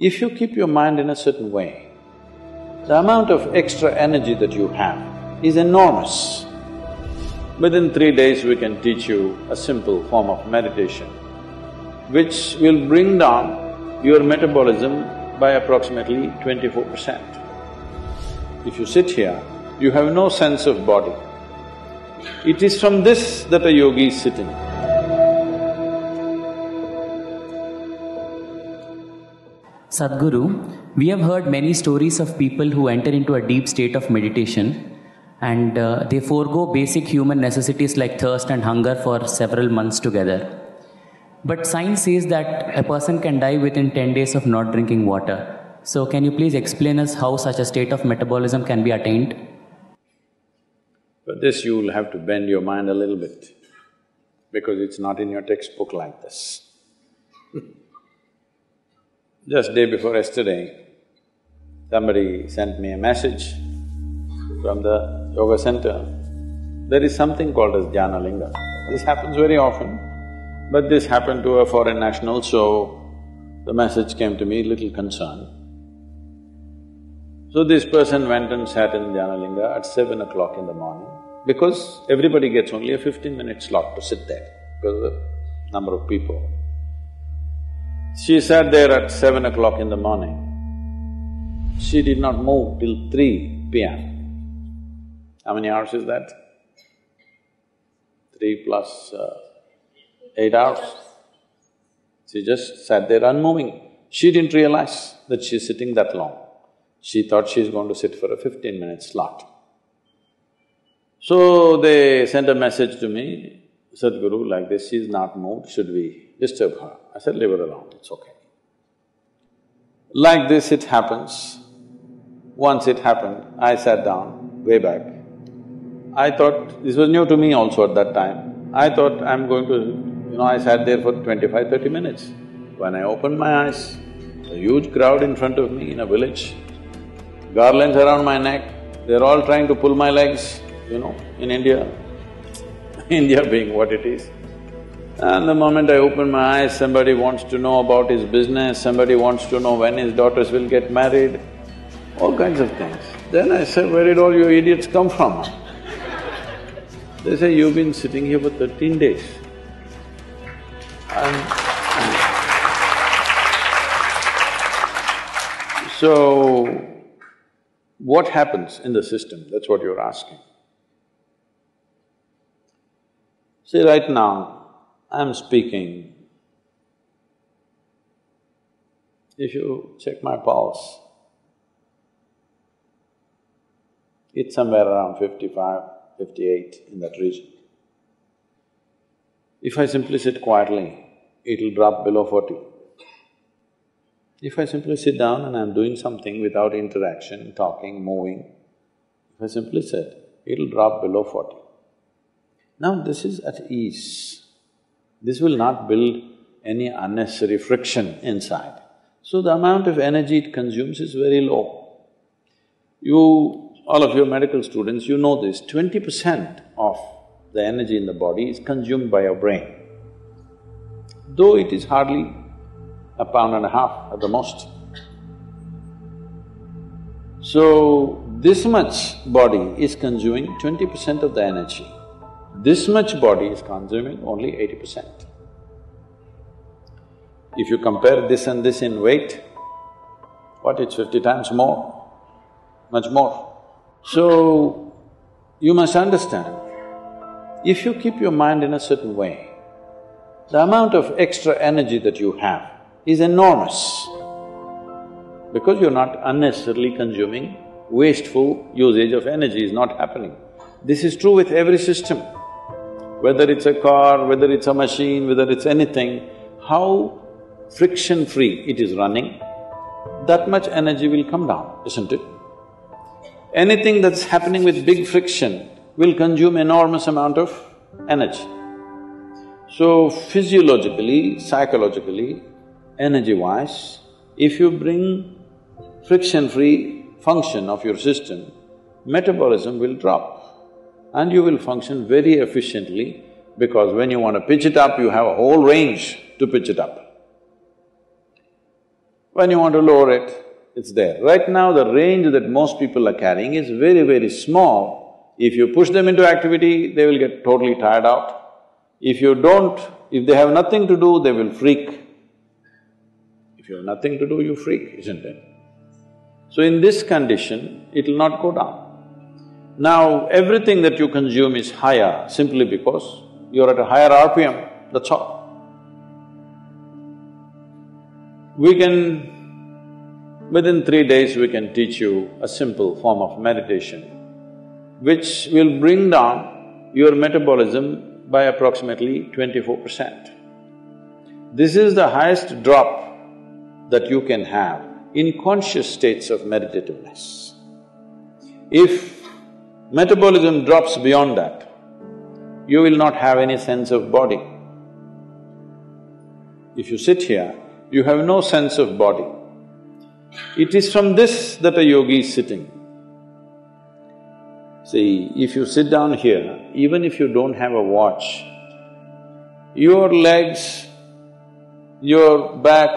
If you keep your mind in a certain way, the amount of extra energy that you have is enormous. Within 3 days, we can teach you a simple form of meditation, which will bring down your metabolism by approximately 24%. If you sit here, you have no sense of body. It is from this that a yogi is sitting. Sadguru, we have heard many stories of people who enter into a deep state of meditation and they forego basic human necessities like thirst and hunger for several months together. But science says that a person can die within 10 days of not drinking water. So can you please explain us how such a state of metabolism can be attained? For this you will have to bend your mind a little bit, because it's not in your textbook like this. Just day before yesterday, somebody sent me a message from the yoga center. There is something called as jnana linga. This happens very often, but this happened to a foreign national, so the message came to me little concerned. So this person went and sat in jnana linga at 7 o'clock in the morning, because everybody gets only a 15-minute slot to sit there because of the number of people. She sat there at 7 o'clock in the morning. She did not move till 3 p.m. How many hours is that? 3 plus 8 hours. She just sat there unmoving. She didn't realize that she's sitting that long. She thought she's going to sit for a 15-minute slot. So they sent a message to me, Sadguru, like this, she's not moved, should we disturb her? I said, leave her alone, it's okay. Like this it happens. Once it happened, I sat down, way back. I thought, this was new to me also at that time, I thought I'm going to… I sat there for 25–30 minutes. When I opened my eyes, a huge crowd in front of me in a village, garlands around my neck, they're all trying to pull my legs, in India, India being what it is. And the moment I open my eyes, somebody wants to know about his business, somebody wants to know when his daughters will get married, all kinds of things. Then I said, where did all you idiots come from? They say, you've been sitting here for 13 days. So, what happens in the system? That's what you're asking. See, right now, I'm speaking. If you check my pulse, it's somewhere around 55, 58, in that region. If I simply sit quietly, it'll drop below 40. If I simply sit down and I'm doing something without interaction, talking, moving, if I simply sit, it'll drop below 40. Now this is at ease. This will not build any unnecessary friction inside. So the amount of energy it consumes is very low. All of you medical students, you know this, 20% of the energy in the body is consumed by your brain, though it is hardly a pound and a half at the most. So, this much body is consuming 20% of the energy. This much body is consuming only 80%. If you compare this and this in weight, it's 50 times more, much more. So, you must understand, if you keep your mind in a certain way, the amount of extra energy that you have is enormous, because you're not unnecessarily consuming, wasteful usage of energy is not happening. This is true with every system. Whether it's a car, whether it's a machine, whether it's anything, how friction-free it is running, that much energy will come down, isn't it? Anything that's happening with big friction will consume enormous amount of energy. So, physiologically, psychologically, energy-wise, if you bring friction-free function of your system, metabolism will drop and you will function very efficiently, because when you want to pitch it up, you have a whole range to pitch it up. When you want to lower it, it's there. Right now, the range that most people are carrying is very, very small. If you push them into activity, they will get totally tired out. If they have nothing to do, they will freak. If you have nothing to do, you freak, isn't it? So in this condition, it will not go down. Now, everything that you consume is higher simply because you're at a higher RPM, that's all. Within 3 days we can teach you a simple form of meditation which will bring down your metabolism by approximately 24%. This is the highest drop that you can have in conscious states of meditativeness. If metabolism drops beyond that, you will not have any sense of body. If you sit here, you have no sense of body. It is from this that a yogi is sitting. See, if you sit down here, even if you don't have a watch, your legs, your back,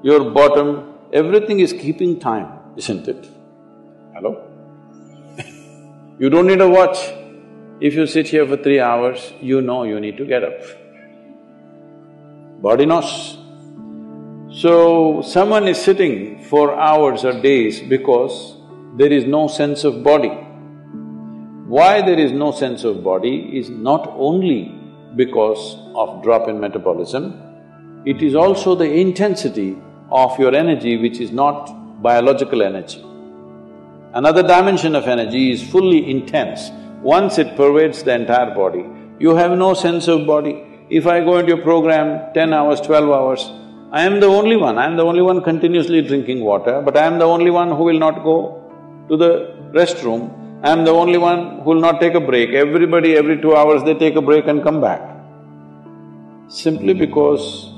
your bottom, everything is keeping time, isn't it? Hello? You don't need a watch. If you sit here for 3 hours, you know you need to get up. Body knows. So, someone is sitting for hours or days because there is no sense of body. Why there is no sense of body is not only because of drop in metabolism, it is also the intensity of your energy which is not biological energy. Another dimension of energy is fully intense. Once it pervades the entire body, you have no sense of body. If I go into a program 10 hours, 12 hours, I am the only one continuously drinking water, but I am the only one who will not go to the restroom. I am the only one who will not take a break. Everybody, every 2 hours they take a break and come back. Simply because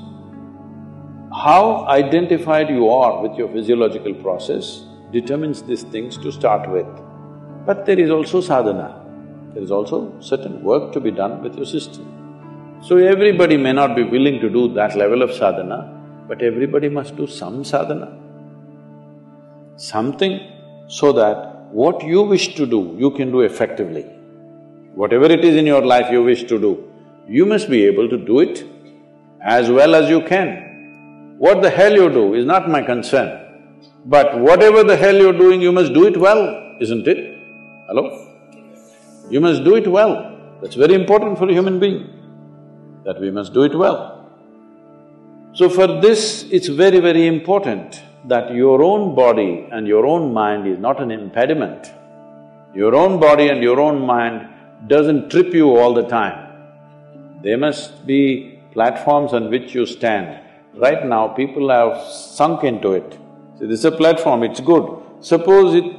how identified you are with your physiological process determines these things to start with. But there is also sadhana, there is also certain work to be done with your system. So everybody may not be willing to do that level of sadhana, but everybody must do some sadhana. Something so that what you wish to do, you can do effectively. Whatever it is in your life you wish to do, you must be able to do it as well as you can. What the hell you do is not my concern, but whatever the hell you're doing, you must do it well, isn't it? Hello? You must do it well. That's very important for a human being, that we must do it well. So for this, it's very, very important that your own body and your own mind is not an impediment. Your own body and your own mind doesn't trip you all the time. There must be platforms on which you stand. Right now, people have sunk into it. See, this is a platform, it's good. Suppose it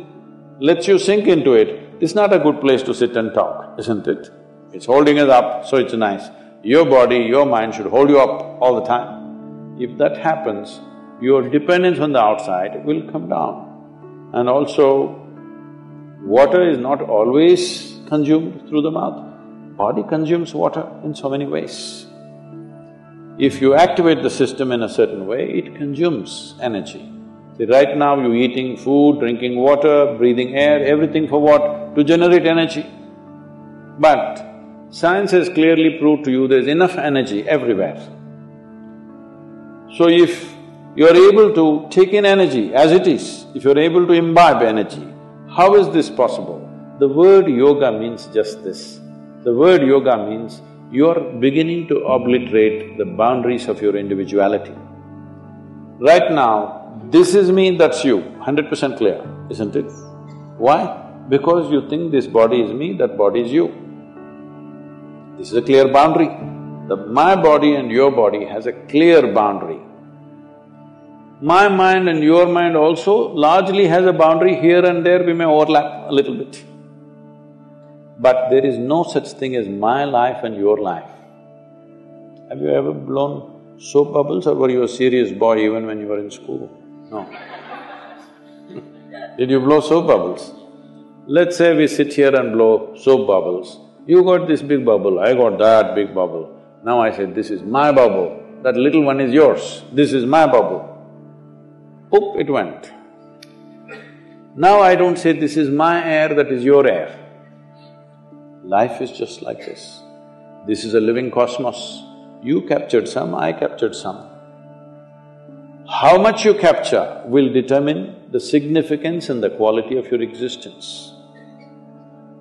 lets you sink into it, it's not a good place to sit and talk, isn't it? It's holding us up, so it's nice. Your body, your mind should hold you up all the time. If that happens, your dependence on the outside will come down. And also, water is not always consumed through the mouth. Body consumes water in so many ways. If you activate the system in a certain way, it consumes energy. See, right now you're eating food, drinking water, breathing air, everything for what? To generate energy. But science has clearly proved to you there's enough energy everywhere. So if you're able to take in energy as it is, if you're able to imbibe energy, how is this possible? The word yoga means just this. The word yoga means you're beginning to obliterate the boundaries of your individuality. Right now, this is me, that's you, 100% clear, isn't it? Why? Because you think this body is me, that body is you. This is a clear boundary. My body and your body has a clear boundary. My mind and your mind also largely has a boundary. Here and there we may overlap a little bit. But there is no such thing as my life and your life. Have you ever blown soap bubbles, or were you a serious boy even when you were in school? No. Did you blow soap bubbles? Let's say we sit here and blow soap bubbles. You got this big bubble, I got that big bubble. Now I said, this is my bubble, that little one is yours, this is my bubble. Oop, it went. Now I don't say this is my air, that is your air. Life is just like this. This is a living cosmos. You captured some, I captured some. How much you capture will determine the significance and the quality of your existence.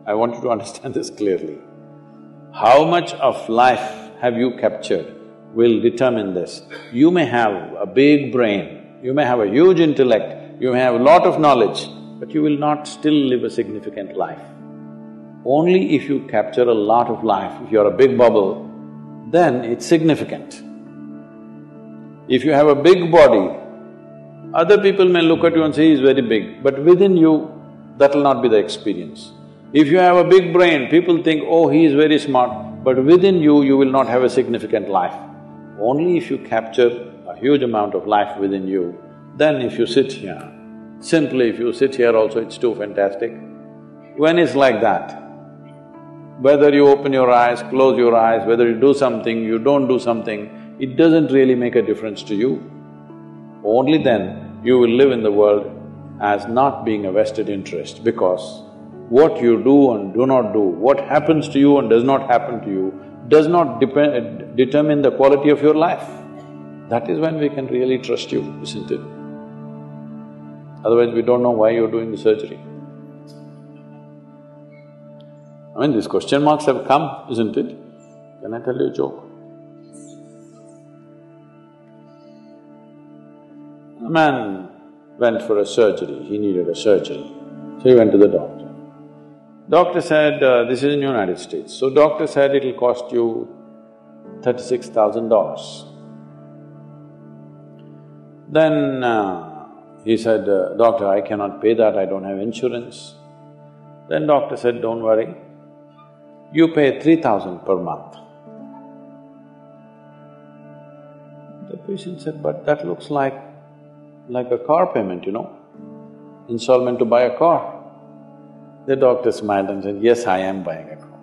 I want you to understand this clearly. How much of life have you captured will determine this. You may have a big brain, you may have a huge intellect, you may have a lot of knowledge, but you will not still live a significant life. Only if you capture a lot of life, if you're a big bubble, then it's significant. If you have a big body, other people may look at you and say, he's very big, but within you, that'll not be the experience. If you have a big brain, people think, oh, he is very smart, but within you, you will not have a significant life. Only if you capture a huge amount of life within you, then if you sit here, simply if you sit here also, it's too fantastic. When it's like that, whether you open your eyes, close your eyes, whether you do something, you don't do something, it doesn't really make a difference to you. Only then you will live in the world as not being a vested interest, because what you do and do not do, what happens to you and does not happen to you, does not determine the quality of your life. That is when we can really trust you, isn't it? Otherwise we don't know why you're doing the surgery. I mean, these question marks have come, isn't it? Can I tell you a joke? A man went for a surgery, he needed a surgery, so he went to the doctor. Doctor said, this is in United States, so doctor said it'll cost you $36,000. Then he said, doctor, I cannot pay that, I don't have insurance. Then doctor said, don't worry, you pay $3,000 per month. The patient said, but that looks like a car payment, you know, installment to buy a car. The doctor smiled and said, yes, I am buying a car.